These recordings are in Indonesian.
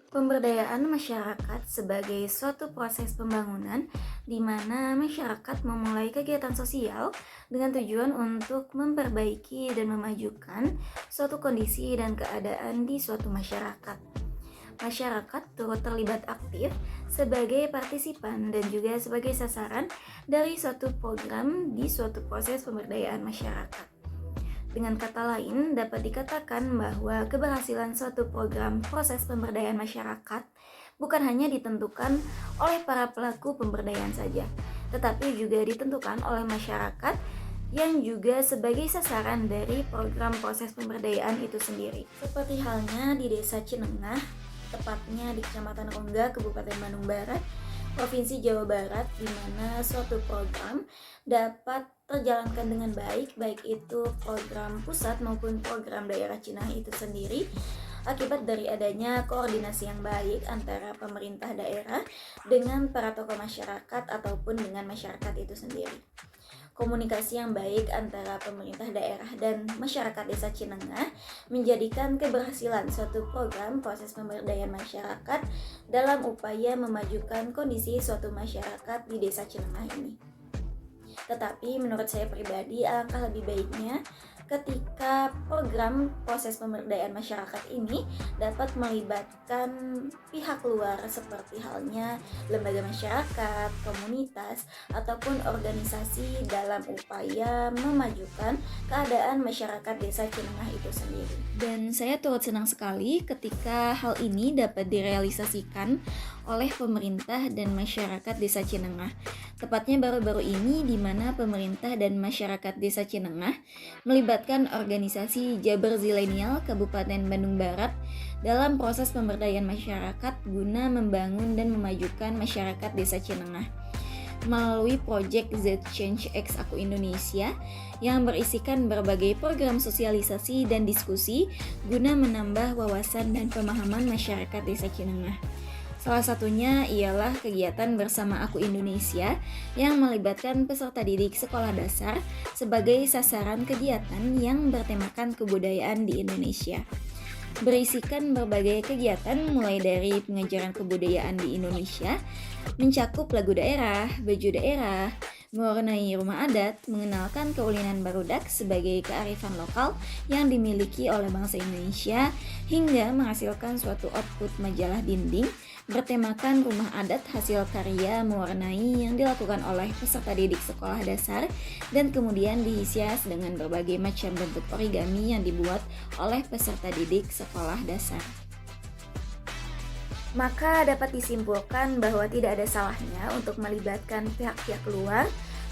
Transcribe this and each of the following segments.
Pemberdayaan masyarakat sebagai suatu proses pembangunan di mana masyarakat memulai kegiatan sosial dengan tujuan untuk memperbaiki dan memajukan suatu kondisi dan keadaan di suatu masyarakat. Masyarakat turut terlibat aktif sebagai partisipan dan juga sebagai sasaran dari suatu program di suatu proses pemberdayaan masyarakat. Dengan kata lain, dapat dikatakan bahwa keberhasilan suatu program proses pemberdayaan masyarakat bukan hanya ditentukan oleh para pelaku pemberdayaan saja, tetapi juga ditentukan oleh masyarakat yang juga sebagai sasaran dari program proses pemberdayaan itu sendiri. Seperti halnya di Desa Cinengah, tepatnya di Kecamatan Rongga, Kabupaten Bandung Barat, Provinsi Jawa Barat, di mana suatu program dapat terjalankan dengan baik itu program pusat maupun program daerah Cimahi itu sendiri, akibat dari adanya koordinasi yang baik antara pemerintah daerah dengan para tokoh masyarakat ataupun dengan masyarakat itu sendiri. Komunikasi yang baik antara pemerintah daerah dan masyarakat Desa Cinengah menjadikan keberhasilan suatu program proses pemberdayaan masyarakat dalam upaya memajukan kondisi suatu masyarakat di Desa Cinengah ini. Tetapi menurut saya pribadi, alangkah lebih baiknya ketika program proses pemberdayaan masyarakat ini dapat melibatkan pihak luar seperti halnya lembaga masyarakat, komunitas, ataupun organisasi dalam upaya memajukan keadaan masyarakat Desa Cinengah itu sendiri. Dan saya turut senang sekali ketika hal ini dapat direalisasikan oleh pemerintah dan masyarakat Desa Cinengah. Tepatnya baru-baru ini di mana pemerintah dan masyarakat Desa Cinengah melibatkan organisasi Jabar Zilenial Kabupaten Bandung Barat dalam proses pemberdayaan masyarakat guna membangun dan memajukan masyarakat Desa Cinengah melalui proyek Z Change X Aku Indonesia yang berisikan berbagai program sosialisasi dan diskusi guna menambah wawasan dan pemahaman masyarakat Desa Cinengah. Salah satunya ialah kegiatan Bersama Aku Indonesia yang melibatkan peserta didik sekolah dasar sebagai sasaran kegiatan yang bertemakan kebudayaan di Indonesia. Berisikan berbagai kegiatan mulai dari pengajaran kebudayaan di Indonesia, mencakup lagu daerah, baju daerah, mewarnai rumah adat, mengenalkan keulinan barudak sebagai kearifan lokal yang dimiliki oleh bangsa Indonesia, hingga menghasilkan suatu output majalah dinding bertemakan rumah adat hasil karya mewarnai yang dilakukan oleh peserta didik sekolah dasar dan kemudian dihias dengan berbagai macam bentuk origami yang dibuat oleh peserta didik sekolah dasar. Maka dapat disimpulkan bahwa tidak ada salahnya untuk melibatkan pihak-pihak luar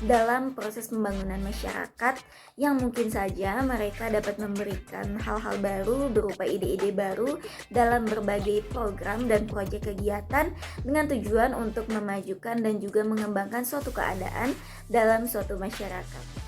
dalam proses pembangunan masyarakat yang mungkin saja mereka dapat memberikan hal-hal baru berupa ide-ide baru dalam berbagai program dan proyek kegiatan dengan tujuan untuk memajukan dan juga mengembangkan suatu keadaan dalam suatu masyarakat.